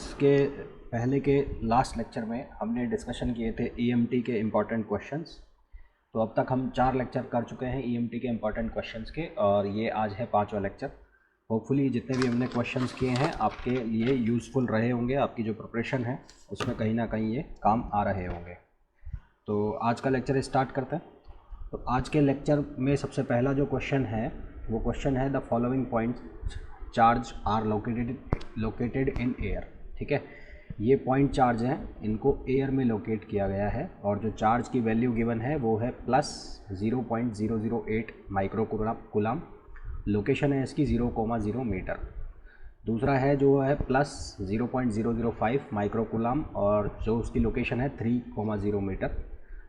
इसके पहले के लास्ट लेक्चर में हमने डिस्कशन किए थे ईएमटी के इम्पॉर्टेंट क्वेश्चंस। तो अब तक हम 4 लेक्चर कर चुके हैं ईएमटी के इम्पॉर्टेंट क्वेश्चंस के, और ये आज है 5वां लेक्चर। होपफुली जितने भी हमने क्वेश्चंस किए हैं आपके लिए यूज़फुल रहे होंगे, आपकी जो प्रिपरेशन है उसमें कहीं ना कहीं ये काम आ रहे होंगे। तो आज का लेक्चर स्टार्ट करते हैं। तो आज के लेक्चर में सबसे पहला जो क्वेश्चन है वो क्वेश्चन है the following points charge are located in air. ठीक है, ये पॉइंट चार्ज हैं, इनको एयर में लोकेट किया गया है और जो चार्ज की वैल्यू गिवन है वो है प्लस 0.008 माइक्रो कूलम। लोकेशन है इसकी 0,0 मीटर। दूसरा है जो है प्लस 0.005 माइक्रो कूलम और जो उसकी लोकेशन है 3,0 मीटर।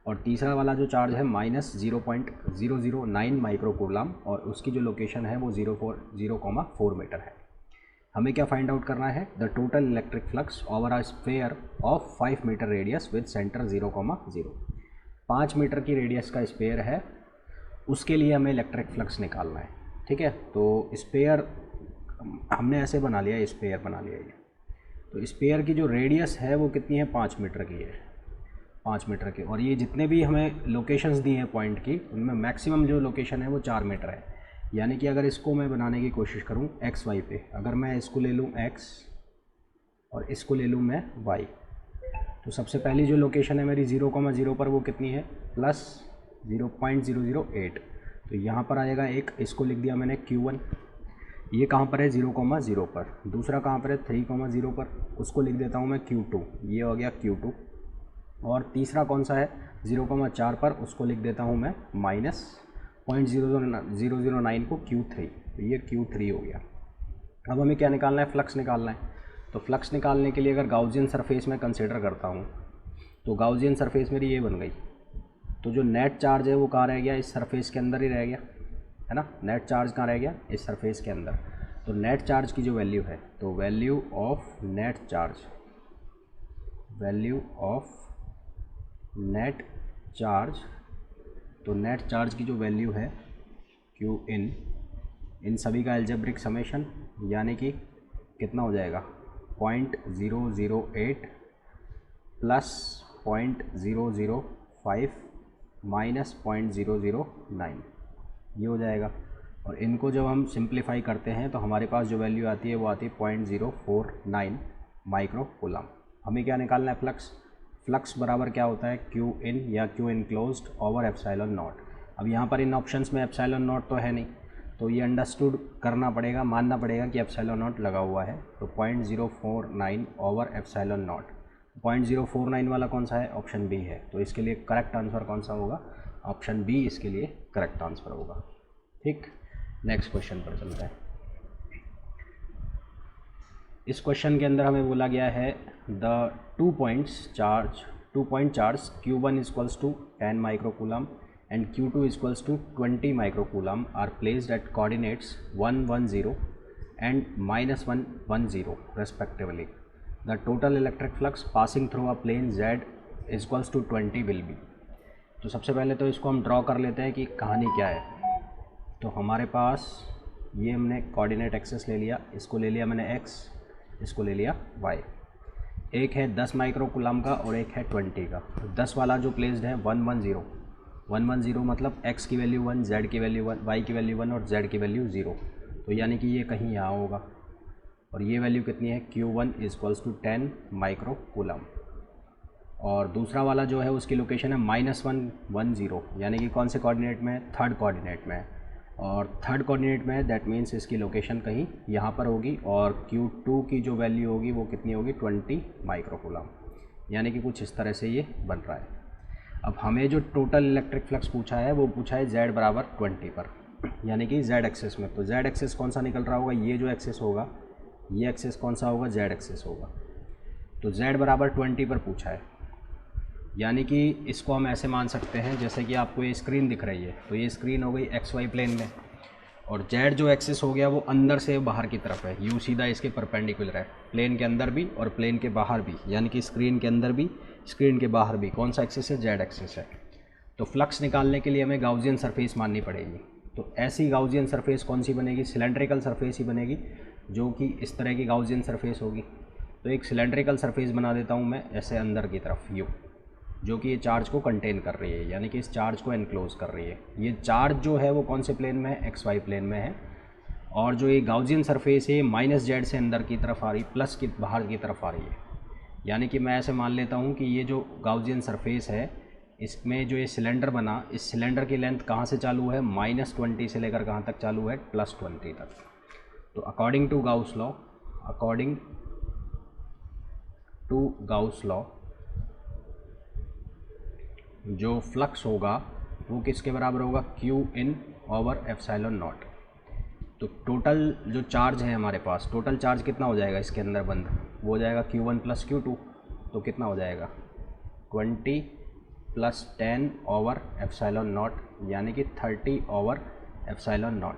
और तीसरा वाला जो चार्ज है माइनस 0.009 माइक्रो कूलम और उसकी जो लोकेशन है वो 0,4 मीटर है। हमें क्या फाइंड आउट करना है? The total electric flux over a sphere of 5 metre radius with centre 0,0। 5 metre की रेडियस का स्फीयर है, उसके लिए हमें इलेक्ट्रिक फ्लक्स निकालना है। ठीक है, तो स्फीयर हमने ऐसे बना लिया, स्फीयर बना लिया ये। तो स्फीयर की जो रेडियस है वो कितनी है? 5 मीटर की है, 5 मीटर की। और ये जितने भी हमें लोकेशंस दी हैं पॉइंट की, उनमें मैक्सिमम जो लोकेशन है वो 4 मीटर है। यानी कि अगर इसको मैं बनाने की कोशिश करूं एक्स वाई पे, अगर मैं इसको ले लूं एक्स और इसको ले लूं मैं वाई, तो सबसे पहली जो लोकेशन है मेरी 0,0 पर वो कितनी है? प्लस 0.008। तो यहाँ पर आएगा एक, इसको लिख दिया मैंने Q1। ये कहाँ पर है? 0,0 पर। दूसरा कहाँ पर है? 3,0 पर, उसको लिख देता हूँ मैं Q2। ये हो गया Q2। और तीसरा कौन सा है? 0,4 पर, उसको लिख देता हूँ मैं माइनस 0.009 को Q3। तो ये Q3 हो गया। अब हमें क्या निकालना है? फ्लक्स निकालना है। तो फ्लक्स निकालने के लिए अगर गाउसियन सरफेस में कंसिडर करता हूँ तो गाउसियन सरफेस मेरी ये बन गई। तो जो नेट चार्ज है वो कहाँ रह गया? इस सरफेस के अंदर ही रह गया, है ना। नेट चार्ज कहाँ रह गया? इस सरफेस के अंदर। तो नेट चार्ज की जो वैल्यू है, तो value of net charge, value of net charge, तो नेट चार्ज की जो वैल्यू है Q इन सभी का एल्जेब्रिक समेशन, यानी कि कितना हो जाएगा? 0.008 प्लस 0.005 माइनस 0.009, ये हो जाएगा। और इनको जब हम सिंप्लीफाई करते हैं तो हमारे पास जो वैल्यू आती है वो आती है 0.049 माइक्रो कूलम। हमें क्या निकालना है? फ्लक्स। फ्लक्स बराबर क्या होता है? Q इन या Q enclosed over epsilon not. अब यहाँ पर इन ऑप्शंस में एप्सिलॉन नॉट तो है नहीं, तो ये अंडरस्टूड करना पड़ेगा, मानना पड़ेगा कि एप्सिलॉन नॉट लगा हुआ है। तो 0.049 ओवर एप्सिलॉन नॉट। 0.049 वाला कौन सा है? ऑप्शन बी है। तो इसके लिए करेक्ट आंसर कौन सा होगा? ऑप्शन बी इसके लिए करेक्ट आंसर होगा। ठीक, नेक्स्ट क्वेश्चन पर चलते हैं। इस क्वेश्चन के अंदर हमें बोला गया है the 2 point charge Q1 equals to 10 micro coulomb and Q2 equals to 20 micro coulomb are placed at coordinates 110 एंड -110 respectively. The total electric flux passing through a plane Z equals to 20 will be. तो सबसे पहले तो इसको हम draw कर लेते हैं कि कहानी क्या है। तो हमारे पास ये हमने कोऑर्डिनेट एक्सेस ले लिया, इसको ले लिया मैंने x, इसको ले लिया y। एक है 10 माइक्रो कूलम का और एक है 20 का। तो 10 वाला जो प्लेस्ड है 110 मतलब x की वैल्यू 1, z की वैल्यू 1, y की वैल्यू 1 और z की वैल्यू 0। तो यानी कि ये कहीं यहाँ होगा। और ये वैल्यू कितनी है? Q1 equals to 10 micro coulomb. और दूसरा वाला जो है उसकी लोकेशन है -110, यानी कि कौन से कोऑर्डिनेट में? थर्ड कोऑर्डिनेट में। और थर्ड कोऑर्डिनेट में दैट मीन्स इसकी लोकेशन कहीं यहाँ पर होगी। और Q2 की जो वैल्यू होगी वो कितनी होगी? 20 माइक्रो कूलम। यानी कि कुछ इस तरह से ये बन रहा है। अब हमें जो टोटल इलेक्ट्रिक फ्लक्स पूछा है वो पूछा है Z बराबर 20 पर, यानी कि Z एक्सेस में। तो Z एक्सेस कौन सा निकल रहा होगा? ये जो एक्सेस होगा, ये एक्सेस कौन सा होगा? Z एक्सेस होगा। तो Z बराबर 20 पर पूछा है, यानी कि इसको हम ऐसे मान सकते हैं जैसे कि आपको ये स्क्रीन दिख रही है, तो ये स्क्रीन हो गई XY प्लेन में, और Z जो एक्सेस हो गया वो अंदर से बाहर की तरफ है, U सीधा इसके परपेंडिकुलर है, प्लेन के अंदर भी और प्लेन के बाहर भी, यानी कि स्क्रीन के अंदर भी स्क्रीन के बाहर भी। कौन सा एक्सेस है? Z एक्सेस है। तो फ्लक्स निकालने के लिए हमें गाउसियन सरफेस माननी पड़ेगी। तो ऐसी गाउसियन सरफेस कौन सी बनेगी? सिलेंड्रिकल सरफेस ही बनेगी, जो कि इस तरह की गाउसियन सरफेस होगी। तो एक सिलेंड्रिकल सरफेस बना देता हूँ मैं ऐसे अंदर की तरफ यू, जो कि ये चार्ज को कंटेन कर रही है, यानी कि इस चार्ज को एनक्लोज कर रही है। ये चार्ज जो है वो कौन से प्लेन में है, एक्स वाई प्लेन में है। और जो ये गाउसियन सरफेस है माइनस जेड से अंदर की तरफ आ रही, प्लस की बाहर की तरफ आ रही है। यानी कि मैं ऐसे मान लेता हूँ कि ये जो गाउसियन सरफेस है इसमें जो ये सिलेंडर बना, इस सिलेंडर की लेंथ कहाँ से चालू है, -20 से लेकर कहाँ तक चालू है, +20 तक। तो अकॉर्डिंग टू गाउस लॉ जो फ्लक्स होगा वो किसके बराबर होगा, Q/ε0। तो टोटल जो चार्ज है हमारे पास, टोटल चार्ज कितना हो जाएगा इसके अंदर बंद, वो हो जाएगा Q1 + Q2। तो कितना हो जाएगा 20 + 10/ε0, यानी कि 30/ε0।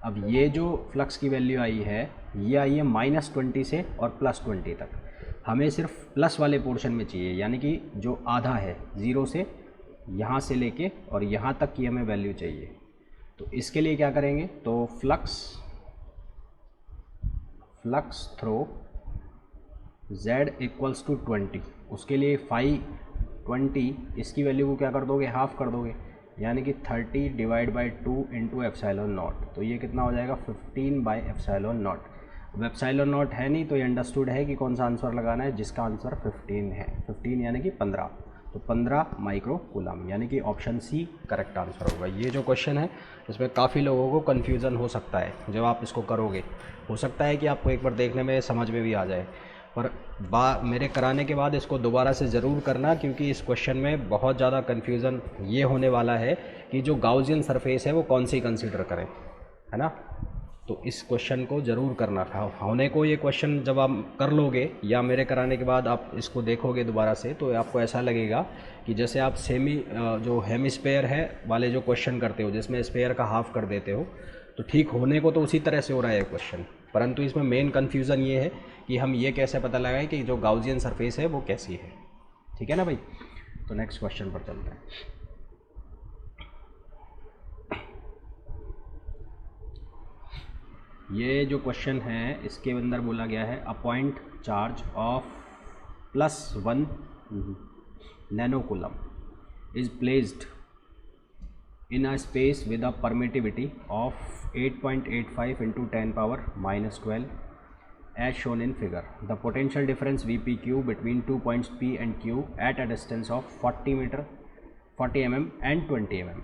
अब ये जो फ्लक्स की वैल्यू आई है ये आई है -20 से और +20 तक। हमें सिर्फ प्लस वाले पोर्शन में चाहिए, यानी कि जो आधा है 0 से यहाँ से लेके और यहाँ तक की हमें वैल्यू चाहिए। तो इसके लिए क्या करेंगे, तो फ्लक्स थ्रो Z = 20, उसके लिए phi 20 इसकी वैल्यू को क्या कर दोगे, हाफ कर दोगे, यानी कि 30/2 × ε0। तो ये कितना हो जाएगा 15/ε0। अब ε0 है नहीं तो ये अंडरस्टूड है कि कौन सा आंसर लगाना है, जिसका आंसर 15 है। 15 यानी कि 15, तो 15 माइक्रो कूलम, यानी कि ऑप्शन सी करेक्ट आंसर होगा। ये जो क्वेश्चन है इसमें काफ़ी लोगों को कन्फ्यूज़न हो सकता है जब आप इसको करोगे। हो सकता है कि आपको एक बार देखने में समझ में भी आ जाए, पर मेरे कराने के बाद इसको दोबारा से ज़रूर करना, क्योंकि इस क्वेश्चन में बहुत ज़्यादा कन्फ्यूज़न ये होने वाला है कि जो गाउसियन सरफेस है वो कौन सी कंसीडर करें, है ना। तो इस क्वेश्चन को ज़रूर करना था होने को। ये क्वेश्चन जब आप कर लोगे या मेरे कराने के बाद आप इसको देखोगे दोबारा से, तो आपको ऐसा लगेगा कि जैसे आप जो हेमिस्फेयर है वाले जो क्वेश्चन करते हो, जिसमें स्फेयर का हाफ कर देते हो, तो ठीक होने को तो उसी तरह से हो रहा है क्वेश्चन, परंतु इसमें मेन कन्फ्यूज़न ये है कि हम ये कैसे पता लगाएं कि जो गाउसियन सरफेस है वो कैसी है। ठीक है ना भाई। तो नेक्स्ट क्वेश्चन पर चलते हैं। ये जो क्वेश्चन है इसके अंदर बोला गया है a point charge of +1 nanocoulomb is placed in a space with a permittivity of 8.85 × 10⁻⁻12 as shown in figure. The potential difference VPQ between 2 points P and Q at a distance of 40 mm and 20 mm,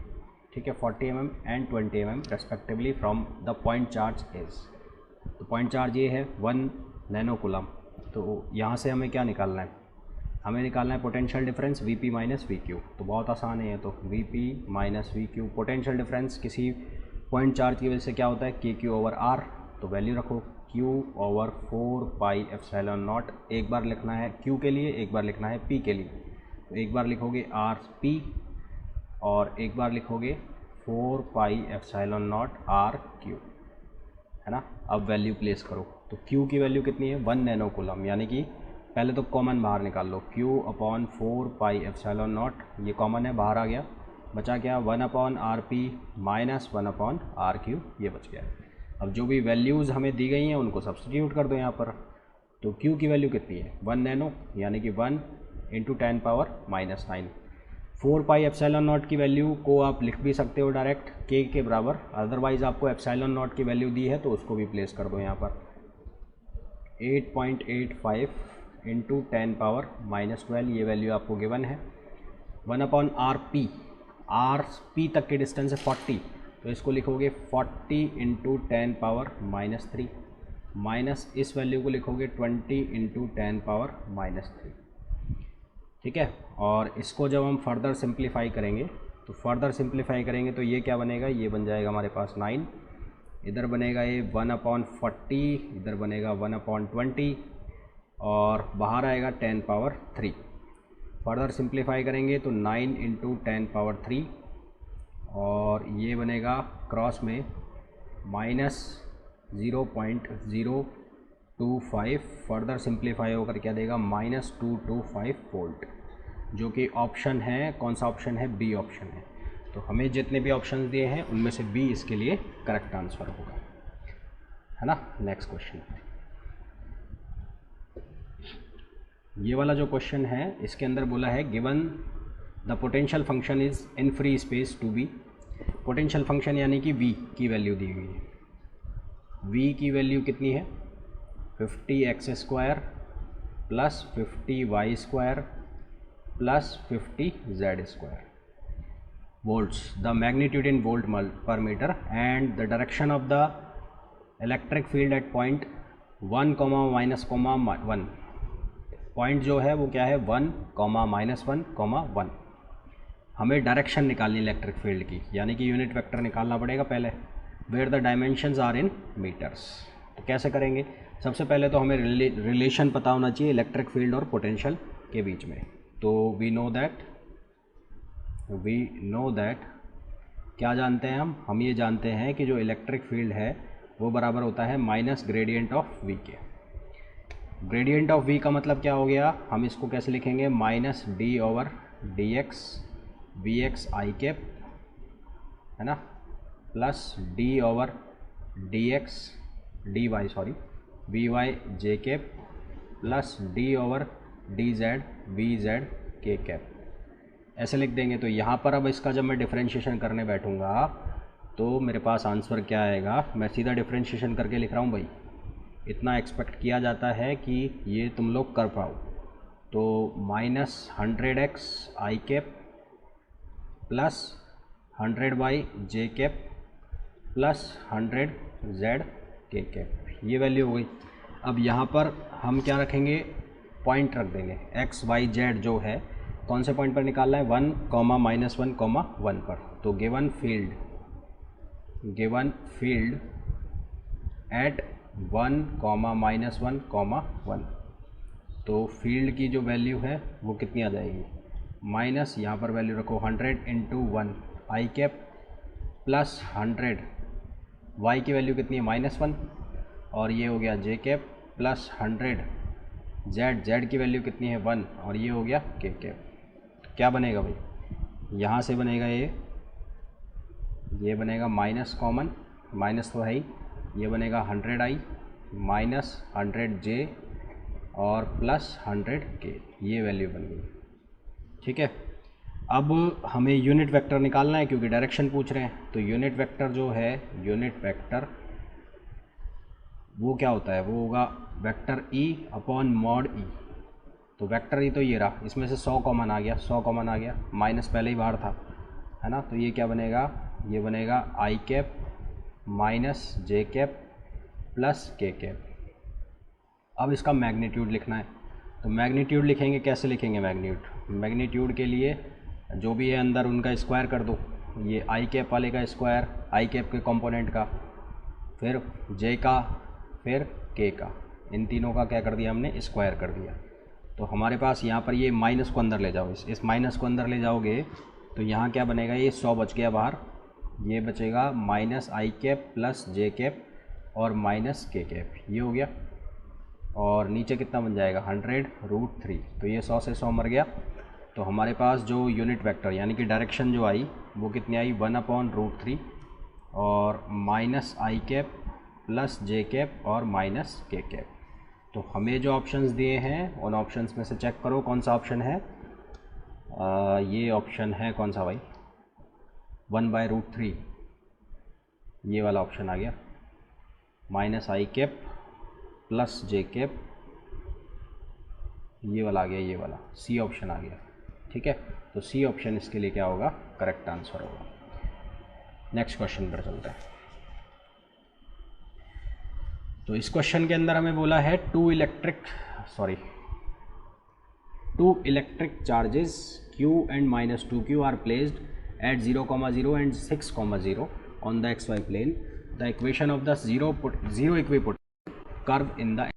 ठीक है, 40 mm and 20 mm respectively from the point charge is। तो point charge ये है 1 नैनोकूलम। तो यहाँ से हमें क्या निकालना है, हमें निकालना है पोटेंशियल डिफरेंस Vp - Vq। तो बहुत आसान है ये तो, Vp - Vq। पोटेंशियल डिफरेंस किसी पॉइंट चार्ज की वजह से क्या होता है, KQ/R। तो वैल्यू रखो Q/4πε0। एक बार लिखना है Q के लिए, एक बार लिखना है P के लिए। तो एक बार लिखोगे RP और एक बार लिखोगे 4πε0 RQ, है ना। अब वैल्यू प्लेस करो, तो Q की वैल्यू कितनी है 1 नैनोकूलम, यानी कि पहले तो कॉमन बाहर निकाल लो, Q/4πε0, ये कॉमन है बाहर आ गया, बचा क्या 1/RP - 1/RQ, ये बच गया। अब जो भी वैल्यूज़ हमें दी गई हैं उनको सब्स्टिट्यूट कर दो यहाँ पर। तो Q की वैल्यू कितनी है 1 नैनो, यानी कि 1 × 10⁻⁻9। 4πε0 की वैल्यू को आप लिख भी सकते हो डायरेक्ट K के बराबर, अदरवाइज़ आपको ε0 की वैल्यू दी है तो उसको भी प्लेस कर दो यहाँ पर। 8.85 × 10⁻⁻12 ये वैल्यू आपको गिवन है। 1/RP, RP तक की डिस्टेंस है 40, तो इसको लिखोगे 40 × 10⁻³ माइनस इस वैल्यू को लिखोगे 20 × 10⁻³ ठीक है। और इसको जब हम फर्दर सिंप्लीफाई करेंगे तो ये क्या बनेगा, ये बन जाएगा हमारे पास 9, इधर बनेगा ये 1/40, इधर बनेगा 1/20 और बाहर आएगा 10⁻3। फर्दर सिंप्लीफाई करेंगे तो 9 × 10⁻3 और ये बनेगा क्रॉस में -0.025। फर्दर सिंप्लीफाई होकर क्या देगा -225 वोल्ट, जो कि ऑप्शन है, कौन सा ऑप्शन है, बी ऑप्शन है। तो हमें जितने भी ऑप्शन दिए हैं उनमें से बी इसके लिए करेक्ट आंसर होगा, है ना। Next question. ये वाला जो क्वेश्चन है इसके अंदर बोला है given the potential function is in free space to be. Potential function यानी कि v की वैल्यू दी हुई है। v की वैल्यू कितनी है 50x² plus 50y² plus 50z² volts, the magnitude in volt per meter and the direction of the electric field at point 1, -1। Point जो है वो क्या है 1, -1, 1। हमें डायरेक्शन निकालनी इलेक्ट्रिक फील्ड की, यानी कि यूनिट वेक्टर निकालना पड़ेगा पहले, where the dimensions are in metres. तो कैसे करेंगे? सबसे पहले तो हमें रिलेशन पता होना चाहिए इलेक्ट्रिक फील्ड और पोटेंशियल के बीच में। तो वी नो दैट क्या जानते हैं हम ये जानते हैं कि जो इलेक्ट्रिक फील्ड है वो बराबर होता है माइनस ग्रेडियंट ऑफ v के। ग्रेडियंट ऑफ v का मतलब क्या हो गया? हम इसको कैसे लिखेंगे? -d/dx vx i कैप, है ना, plus d/dx dy vy j cap plus d/dz vz k cap, ऐसे लिख देंगे। तो यहाँ पर अब इसका जब मैं डिफ्रेंशिएशन करने बैठूँगा तो मेरे पास आंसर क्या आएगा? मैं सीधा डिफ्रेंशिएशन करके लिख रहा हूँ भाई, इतना एक्सपेक्ट किया जाता है कि ये तुम लोग कर पाओ। तो -100x i cap plus 100y j cap plus 100z k cap, ये वैल्यू हो गई। अब यहाँ पर हम क्या रखेंगे? पॉइंट रख देंगे x y z जो है कौन से पॉइंट पर निकालना है? 1, -1, 1 पर। तो गिवन फील्ड एट 1, -1, 1, तो फील्ड की जो वैल्यू है वो कितनी आ जाएगी? माइनस यहाँ पर वैल्यू रखो 100 × 1 i कैप प्लस 100 y की वैल्यू कितनी है? -1, और ये हो गया j कैप प्लस 100 z की वैल्यू कितनी है? 1, और ये हो गया k कैप। क्या बनेगा भाई? यहाँ से बनेगा ये बनेगा माइनस कॉमन, माइनस तो है ही, ये बनेगा 100i माइनस 100j और प्लस 100k, ये वैल्यू बन गई। ठीक है, अब हमें यूनिट वेक्टर निकालना है क्योंकि डायरेक्शन पूछ रहे हैं। तो यूनिट वेक्टर जो है, यूनिट वेक्टर वो क्या होता है? वो होगा वेक्टर E/mod E। तो वेक्टर ई तो ये रहा, इसमें से 100 कॉमन आ गया, 100 कॉमन आ गया, माइनस पहले ही बाहर था, है ना। तो ये क्या बनेगा? ये बनेगा i cap minus j cap plus k cap. अब इसका मैग्नीट्यूड लिखना है, तो मैग्नीट्यूड लिखेंगे, कैसे लिखेंगे मैग्नीट्यूड के लिए जो भी है अंदर उनका स्क्वायर कर दो। ये i कैप वाले का स्क्वायर, i कैप के कंपोनेंट का, फिर j का, फिर k का, इन तीनों का क्या कर दिया हमने? स्क्वायर कर दिया। तो हमारे पास यहाँ पर ये माइनस को अंदर ले जाओ, इस माइनस को अंदर ले जाओगे तो यहाँ क्या बनेगा? ये 100 बच गया बाहर, ये बचेगा minus i cap plus j cap और माइनस k कैप, ये हो गया। और नीचे कितना बन जाएगा? 100√3। तो ये 100 से 100 मर गया। तो हमारे पास जो यूनिट वेक्टर यानी कि डायरेक्शन जो आई वो कितनी आई? 1/√3 और minus i cap plus j cap और माइनस k कैप। तो हमें जो ऑप्शंस दिए हैं उन ऑप्शंस में से चेक करो कौन सा ऑप्शन है। ये ऑप्शन है कौन सा भाई? 1/√3, ये वाला ऑप्शन आ गया। Minus i cap plus j cap, ये वाला आ गया, ये वाला सी ऑप्शन आ गया। ठीक है, तो सी ऑप्शन इसके लिए क्या होगा? करेक्ट आंसर होगा। नेक्स्ट क्वेश्चन पर चलते हैं। तो इस क्वेश्चन के अंदर हमें बोला है two electric charges Q and -2Q are placed at 0,0 and 6,0 on the XY plane. The equation of the zero equipotential curve in the.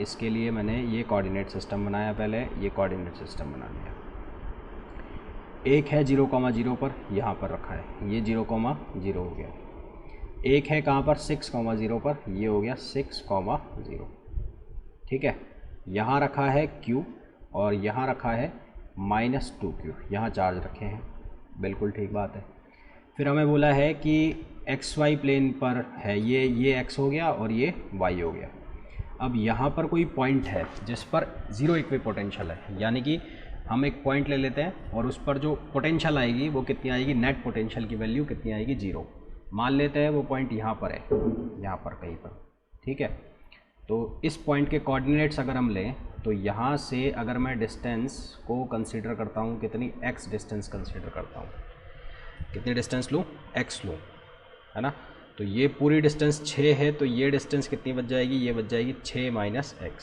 इसके लिए मैंने ये कोऑर्डिनेट सिस्टम बनाया, पहले ये कोऑर्डिनेट सिस्टम बना लिया। एक है 0,0 पर, यहाँ पर रखा है, ये 0,0 हो गया। एक है कहाँ पर? 6,0 पर, ये हो गया 6,0। ठीक है, यहाँ रखा है Q और यहाँ रखा है -2Q, यहाँ चार्ज रखे हैं, बिल्कुल ठीक बात है। फिर हमें बोला है कि XY प्लेन पर है, ये x हो गया और ये y हो गया। अब यहाँ पर कोई पॉइंट है जिस पर ज़ीरो इक्विपोटेंशियल है, यानी कि हम एक पॉइंट ले लेते हैं और उस पर जो पोटेंशियल आएगी वो कितनी आएगी, नेट पोटेंशियल की वैल्यू कितनी आएगी, 0। मान लेते हैं वो पॉइंट यहाँ पर है, यहाँ पर कहीं पर, ठीक है। तो इस पॉइंट के कोऑर्डिनेट्स अगर हम लें तो यहाँ से अगर मैं डिस्टेंस को कंसीडर करता हूँ, कितनी, x डिस्टेंस कंसीडर करता हूँ, कितनी डिस्टेंस लूँ, x लूँ, है ना। तो ये पूरी डिस्टेंस 6 है, तो ये डिस्टेंस कितनी बच जाएगी, ये बच जाएगी 6 माइनस x।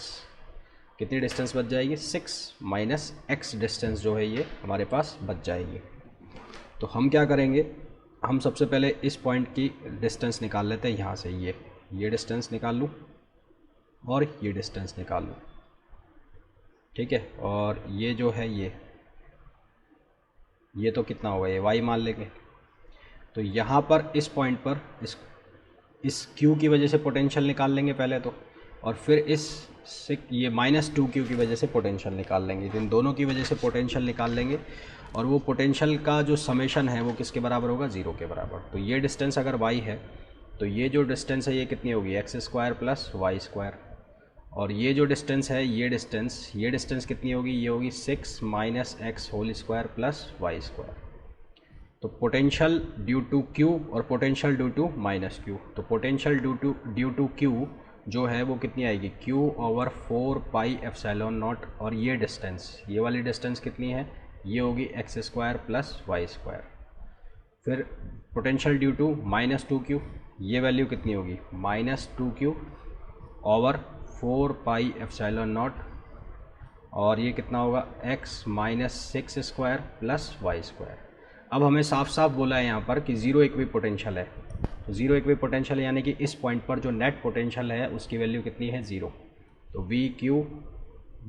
कितनी डिस्टेंस बच जाएगी, 6 माइनस x डिस्टेंस जो है ये हमारे पास बच जाएगी। तो हम क्या करेंगे, हम सबसे पहले इस पॉइंट की डिस्टेंस निकाल लेते हैं। यहाँ से ये डिस्टेंस निकाल लूँ और ये डिस्टेंस निकाल लूँ, ठीक है। और ये जो है ये तो कितना होगा, ये y मान लेंगे। तो यहाँ पर इस पॉइंट पर इस q की वजह से पोटेंशियल निकाल लेंगे पहले तो, और फिर ये -2q की वजह से पोटेंशियल निकाल लेंगे। इन दोनों की वजह से पोटेंशियल निकाल लेंगे और वो पोटेंशियल का जो समेशन है वो किसके बराबर होगा, 0 के बराबर। तो ये डिस्टेंस अगर y है तो ये जो डिस्टेंस है ये कितनी होगी, x² प्लस y²। और ये जो डिस्टेंस है ये डिस्टेंस कितनी होगी, ये होगी 6 माइनस x² प्लस y²। तो पोटेंशियल ड्यू टू q और पोटेंशियल ड्यू टू -q। तो पोटेंशियल ड्यू टू q जो है वो कितनी आएगी, q/4πε0। और ये डिस्टेंस, ये वाली डिस्टेंस कितनी है, ये होगी x² प्लस y²। फिर पोटेंशियल ड्यू टू -2q, ये वैल्यू कितनी होगी, -2q/4πε0। और ये कितना होगा, x -6² प्लस y²। अब हमें साफ साफ बोला है यहाँ पर कि ज़ीरो इक्विपोटेंशियल है। तो ज़ीरो इक्विपोटेंशियल यानी कि इस पॉइंट पर जो नेट पोटेंशियल है उसकी वैल्यू कितनी है, 0। तो VQ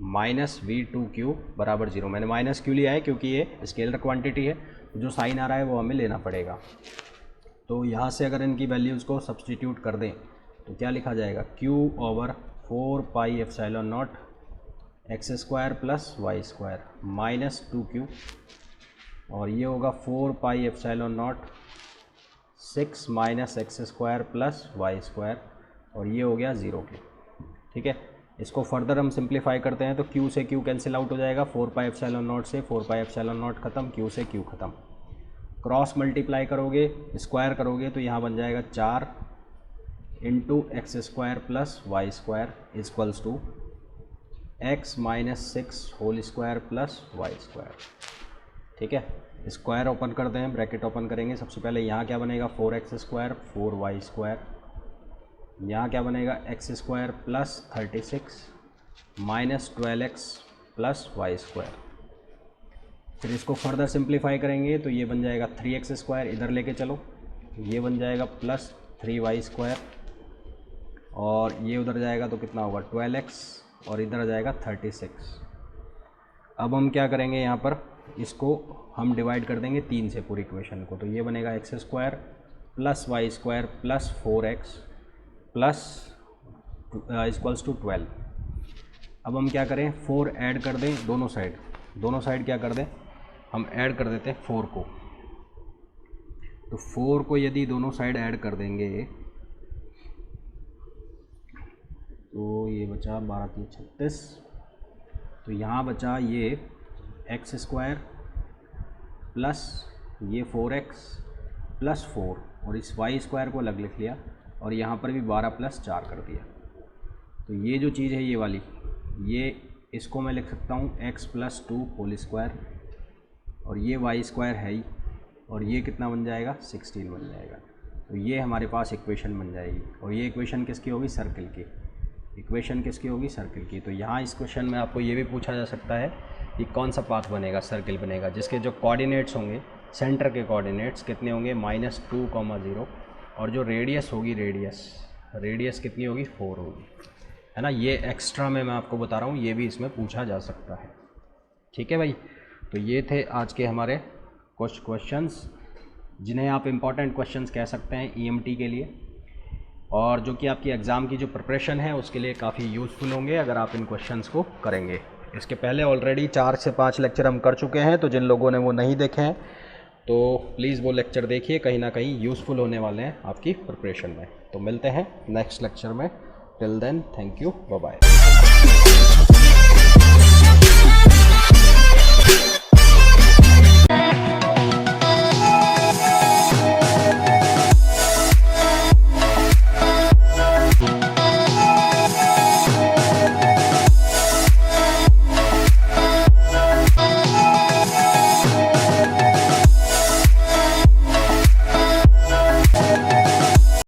माइनस V2Q बराबर 0। मैंने -q लिया है क्योंकि ये स्केलर क्वांटिटी है, जो साइन आ रहा है वो हमें लेना पड़ेगा। तो यहाँ से अगर इनकी वैल्यूज़ को सब्सटीट्यूट कर दें तो क्या लिखा जाएगा, q/4πε0 x² plus y² -2q। और ये होगा 4πε0 6 माइनस x² प्लस y²। और ये हो गया 0 के, ठीक है। इसको फर्दर हम सिंप्लीफाई करते हैं तो q से q कैंसिल आउट हो जाएगा, 4πε0 से 4πε0 ख़त्म, q से q ख़त्म। क्रॉस मल्टीप्लाई करोगे, स्क्वायर करोगे तो यहाँ बन जाएगा 4 into x² plus y² equals to x minus 6 whole square plus y², ठीक है। स्क्वायर ओपन करते हैं, ब्रैकेट ओपन करेंगे। सबसे पहले यहाँ क्या बनेगा, 4x² 4y²। यहाँ क्या बनेगा, x² plus 36 minus 12x plus y²। फिर इसको फर्दर सिंप्लीफाई करेंगे तो ये बन जाएगा 3x², इधर लेके चलो, ये बन जाएगा प्लस 3y²। और ये उधर जाएगा तो कितना होगा, 12x, और इधर आ जाएगा 36। अब हम क्या करेंगे, यहाँ पर इसको हम डिवाइड कर देंगे 3 से पूरी इक्वेशन को। तो ये बनेगा x² plus y² plus 4x plus equals to 12। अब हम क्या करें, 4 ऐड कर दें दोनों साइड क्या कर दें, हम ऐड कर देते हैं 4 को। तो 4 को यदि दोनों साइड ऐड कर देंगे तो ये बचा 12 3 36। तो यहाँ बचा ये x² प्लस ये 4x प्लस 4, और इस y² को अलग लिख लिया, और यहाँ पर भी 12 प्लस 4 कर दिया। तो ये जो चीज़ है ये वाली, ये इसको मैं लिख सकता हूँ x प्लस 2 होल स्क्वायर, और ये y² है ही, और ये कितना बन जाएगा, 16 बन जाएगा। तो ये हमारे पास इक्वेशन बन जाएगी। और ये इक्वेशन किसकी होगी, सर्किल की। इक्वेशन किसकी होगी, सर्किल की। तो यहाँ इस क्वेश्चन में आपको ये भी पूछा जा सकता है कि कौन सा पाथ बनेगा, सर्किल बनेगा, जिसके जो कोऑर्डिनेट्स होंगे, सेंटर के कोऑर्डिनेट्स कितने होंगे, -2, 0। और जो रेडियस होगी, रेडियस कितनी होगी, 4 होगी, है ना। ये एक्स्ट्रा में मैं आपको बता रहा हूँ, ये भी इसमें पूछा जा सकता है, ठीक है भाई। तो ये थे आज के हमारे कुछ क्वेश्चंस, जिन्हें आप इम्पॉर्टेंट क्वेश्चंस कह सकते हैं EMT के लिए, और जो कि आपकी एग्ज़ाम की जो प्रिपरेशन है उसके लिए काफ़ी यूज़फुल होंगे अगर आप इन क्वेश्चंस को करेंगे। इसके पहले ऑलरेडी 4 से 5 लेक्चर हम कर चुके हैं, तो जिन लोगों ने वो नहीं देखे हैं तो प्लीज़ वो लेक्चर देखिए, कहीं ना कहीं यूज़फुल होने वाले हैं आपकी प्रिपरेशन में। तो मिलते हैं नेक्स्ट लेक्चर में। Till then thank you, bye bye.